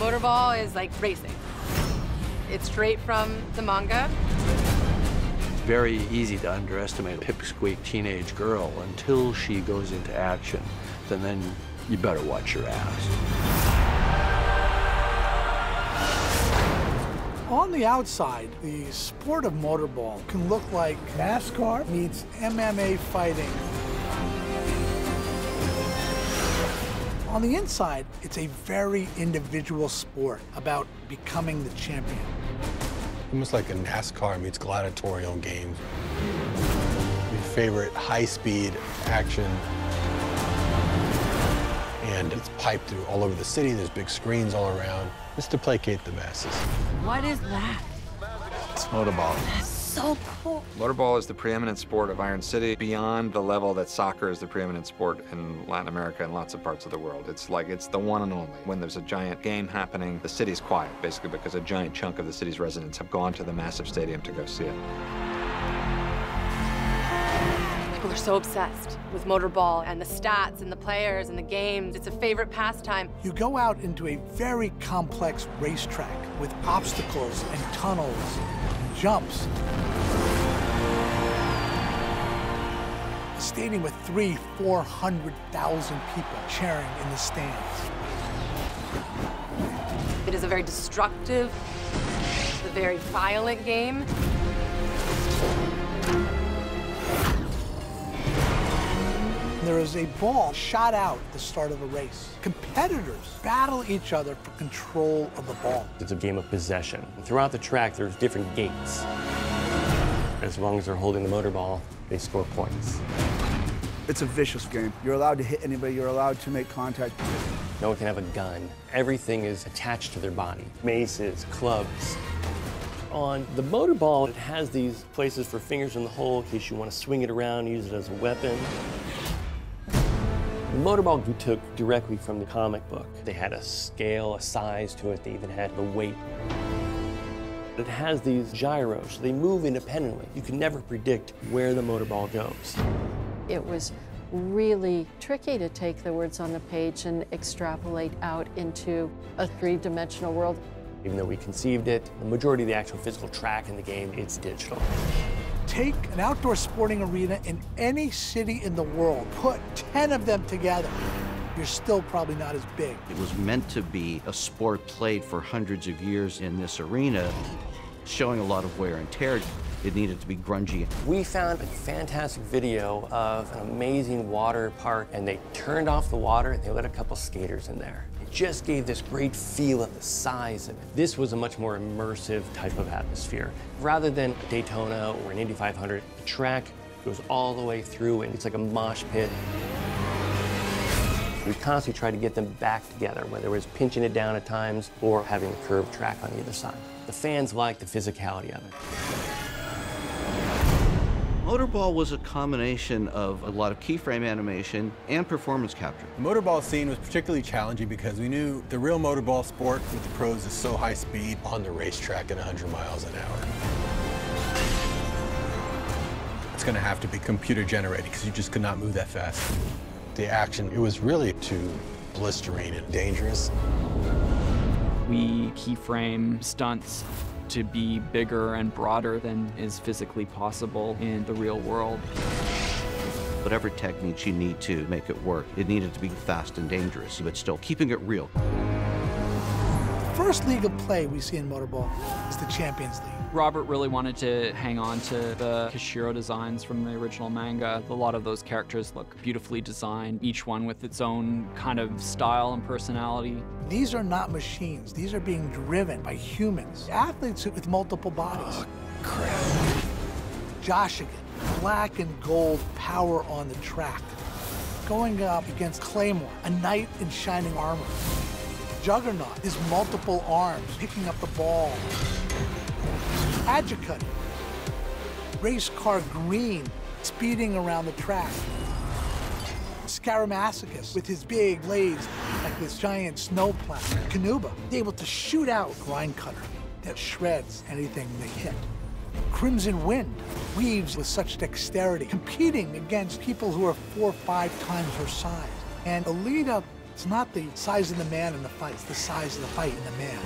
Motorball is like racing. It's straight from the manga. Very easy to underestimate a pipsqueak teenage girl until she goes into action. Then you better watch your ass. On the outside, the sport of motorball can look like NASCAR meets MMA fighting. On the inside, it's a very individual sport about becoming the champion. Almost like a NASCAR meets gladiatorial games. Your favorite high-speed action. And it's piped through all over the city. There's big screens all around. Just to placate the masses. What is that? It's Motorball. That's so cool. Motorball is the preeminent sport of Iron City, beyond the level that soccer is the preeminent sport in Latin America and lots of parts of the world. It's the one and only. When there's a giant game happening, the city's quiet, basically because a giant chunk of the city's residents have gone to the massive stadium to go see it. People are so obsessed with Motorball and the stats and the players and the games. It's a favorite pastime. You go out into a very complex racetrack with obstacles and tunnels and jumps. A stadium with 400,000 people cheering in the stands. It is a very destructive, a very violent game. There is a ball shot out at the start of a race. Competitors battle each other for control of the ball. It's a game of possession. And throughout the track, there's different gates. As long as they're holding the motorball, they score points. It's a vicious game. You're allowed to hit anybody. You're allowed to make contact. No one can have a gun. Everything is attached to their body. Maces, clubs. On the motorball, it has these places for fingers in the hole in case you want to swing it around, use it as a weapon. The motorball we took directly from the comic book. They had a scale, a size to it. They even had the weight. It has these gyros. They move independently. You can never predict where the motorball goes. It was really tricky to take the words on the page and extrapolate out into a three-dimensional world. Even though we conceived it, the majority of the actual physical track in the game, it's digital. Take an outdoor sporting arena in any city in the world, put 10 of them together. You're still probably not as big. It was meant to be a sport played for hundreds of years in this arena, showing a lot of wear and tear. It needed to be grungy. We found a fantastic video of an amazing water park, and they turned off the water and they let a couple skaters in there. It just gave this great feel of the size of it. This was a much more immersive type of atmosphere. Rather than Daytona or an Indy 500, the track goes all the way through and it's like a mosh pit. We constantly try to get them back together, whether it was pinching it down at times or having a curved track on either side. The fans like the physicality of it. Motorball was a combination of a lot of keyframe animation and performance capture. The motorball scene was particularly challenging because we knew the real motorball sport with the pros is so high speed on the racetrack at 100 miles an hour. It's going to have to be computer generated because you just could not move that fast. The action, it was really too blistering and dangerous. We keyframe stunts to be bigger and broader than is physically possible in the real world. Whatever techniques you need to make it work, it needed to be fast and dangerous, but still keeping it real. The first league of play we see in Motorball is the Champions League. Robert really wanted to hang on to the Kishiro designs from the original manga. A lot of those characters look beautifully designed, each one with its own kind of style and personality. These are not machines. These are being driven by humans, athletes with multiple bodies. Oh, crap. Joshigan, black and gold power on the track, going up against Claymore, a knight in shining armor. Juggernaut, his multiple arms, picking up the ball. Adjicut, race car Green, speeding around the track. Scaramasicus, with his big blades, like this giant snowplow. Kanuba, able to shoot out Grind Cutter that shreds anything they hit. Crimson Wind weaves with such dexterity, competing against people who are 4 or 5 times her size. And Alita It's not the size of the man in the fight, it's the size of the fight in the man.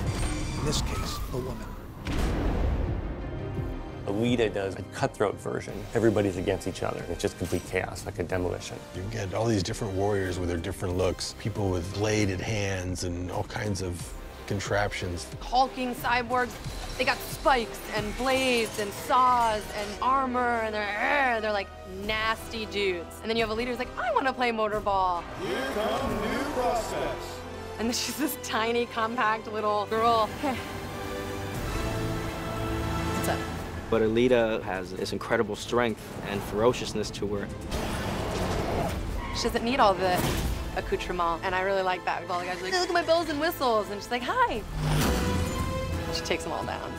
In this case, the woman. Alita does a cutthroat version. Everybody's against each other. It's just complete chaos, like a demolition. You get all these different warriors with their different looks, people with bladed hands and all kinds of contraptions. Hulking cyborgs, they got spikes and blades and saws and armor, and they're like nasty dudes. And then you have Alita who's like, I want to play Motorball. Here come new prospects. And then she's this tiny, compact little girl. What's up? But Alita has this incredible strength and ferociousness to her. She doesn't need all the accoutrement, and I really like that. All the guys are like, look at my bells and whistles, and she's like, hi. She takes them all down.